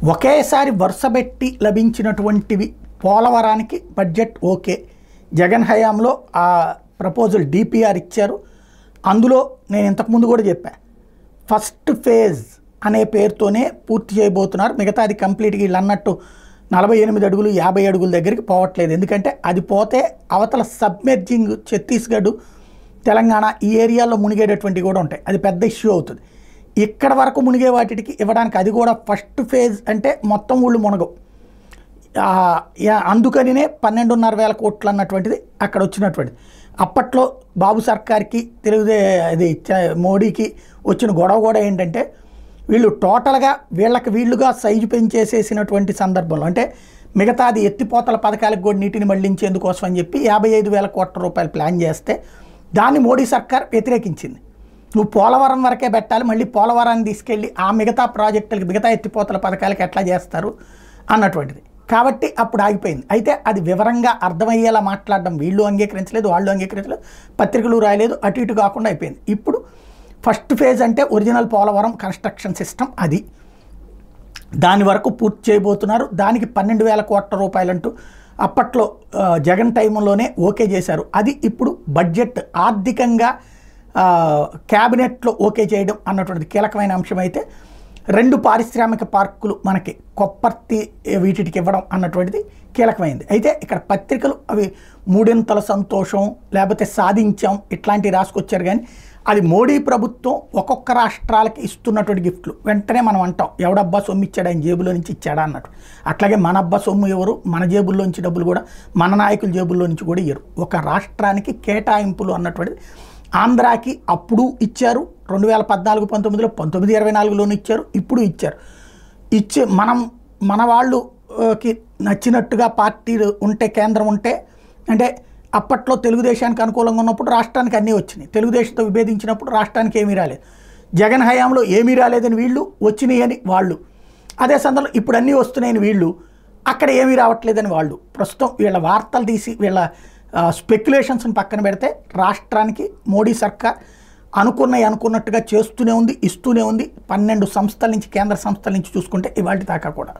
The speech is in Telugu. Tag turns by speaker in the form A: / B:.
A: ఒకేసారి వరుసబెట్టి లభించినటువంటివి పోలవరానికి బడ్జెట్ ఓకే. జగన్ హయాంలో ఆ ప్రపోజల్ డిపిఆర్ ఇచ్చారు. అందులో నేను ఇంతకుముందు కూడా చెప్పా, ఫస్ట్ ఫేజ్ అనే పేరుతోనే పూర్తి చేయబోతున్నారు. మిగతాది కంప్లీట్గా వీళ్ళు అన్నట్టు 48 అడుగులు 50 అడుగుల దగ్గరికి పోవట్లేదు. ఎందుకంటే అది పోతే అవతల సబ్మెర్జింగ్ ఛత్తీస్గఢ్ తెలంగాణ ఈ ఏరియాలో మునిగేటటువంటివి కూడా ఉంటాయి. అది పెద్ద ఇష్యూ అవుతుంది. ఇక్కడ వరకు మునిగే వాటికి ఇవ్వడానికి అది కూడా ఫస్ట్ ఫేజ్ అంటే మొత్తం ఊళ్ళు మునగవు. అందుకనినే 12,500 కోట్లు అన్నటువంటిది అక్కడ వచ్చినటువంటిది. అప్పట్లో బాబు సర్కార్కి అది మోడీకి వచ్చిన గొడవ కూడా ఏంటంటే వీళ్ళు టోటల్గా వీళ్ళుగా సైజు పెంచేసేసినటువంటి సందర్భంలో, అంటే మిగతాది ఎత్తిపోతల పథకాలకు కూడా నీటిని మళ్లించేందుకోసం అని చెప్పి 55,000 కోట్ల రూపాయలు ప్లాన్ చేస్తే దాన్ని మోడీ సర్కార్ వ్యతిరేకించింది. నువ్వు పోలవరం వరకే పెట్టాలి, మళ్ళీ పోలవరాన్ని తీసుకెళ్ళి ఆ మిగతా ప్రాజెక్టులకి మిగతా ఎత్తిపోతల పథకాలకి ఎట్లా చేస్తారు అన్నటువంటిది. కాబట్టి అప్పుడు ఆగిపోయింది. అయితే అది వివరంగా అర్థమయ్యేలా మాట్లాడడం వీళ్ళు అంగీకరించలేదు, వాళ్ళు అంగీకరించలేదు, పత్రికలు రాయలేదు, అటు ఇటు కాకుండా అయిపోయింది. ఇప్పుడు ఫస్ట్ ఫేజ్ అంటే ఒరిజినల్ పోలవరం కన్స్ట్రక్షన్ సిస్టమ్, అది దాని వరకు పూర్తి చేయబోతున్నారు. దానికి 12,000 కోట్ల రూపాయలు అంటూ అప్పట్లో జగన్ టైంలోనే ఓకే చేశారు. అది ఇప్పుడు బడ్జెట్ ఆర్థికంగా క్యాబినెట్లో ఓకే చేయడం అన్నటువంటిది కీలకమైన అంశం. అయితే 2 పారిశ్రామిక పార్కులు మనకి కొప్పర్తి వీటికి ఇవ్వడం అన్నటువంటిది కీలకమైంది. అయితే ఇక్కడ పత్రికలు అవి 3 సంతోషం లేకపోతే సాధించాం ఇట్లాంటివి రాసుకొచ్చారు. కానీ అది మోడీ ప్రభుత్వం ఒక్కొక్క రాష్ట్రాలకి ఇస్తున్నటువంటి గిఫ్ట్లు. వెంటనే మనం అంటాం ఎవడబ్బా సొమ్ము ఇచ్చాడు, ఆయన జేబులో నుంచి ఇచ్చాడా అన్నట్టు. అట్లాగే మన అబ్బా సొమ్ము ఎవరు, మన జేబుల్లోంచి డబ్బులు కూడా మన నాయకుల జేబుల్లో నుంచి కూడా ఇయ్యరు. ఒక రాష్ట్రానికి కేటాయింపులు అన్నటువంటిది ఆంధ్రాకి అప్పుడు ఇచ్చారు, 2014-19లో 1924లోనూ ఇచ్చారు, ఇప్పుడు ఇచ్చారు. మన వాళ్ళకి నచ్చినట్టుగా పార్టీలు ఉంటే, కేంద్రం ఉంటే, అంటే అప్పట్లో తెలుగుదేశానికి అనుకూలంగా ఉన్నప్పుడు రాష్ట్రానికి అన్నీ వచ్చినాయి, తెలుగుదేశంతో విభేదించినప్పుడు రాష్ట్రానికి ఏమీ రాలేదు. జగన్ హయాంలో ఏమీ రాలేదని వీళ్ళు, వచ్చినాయి అని వాళ్ళు. అదే సందర్భంలో ఇప్పుడు అన్నీ వస్తున్నాయని వీళ్ళు, అక్కడ ఏమీ రావట్లేదని వాళ్ళు. ప్రస్తుతం వీళ్ళ వార్తలు తీసి వీళ్ళ స్పెక్యులేషన్స్ని పక్కన పెడితే రాష్ట్రానికి మోడీ సర్కార్ అనుకున్నట్టుగా చేస్తూనే ఉంది, ఇస్తూనే ఉంది. 12 సంస్థల నుంచి, కేంద్ర సంస్థల నుంచి చూసుకుంటే ఇవాళ దాకా కూడా.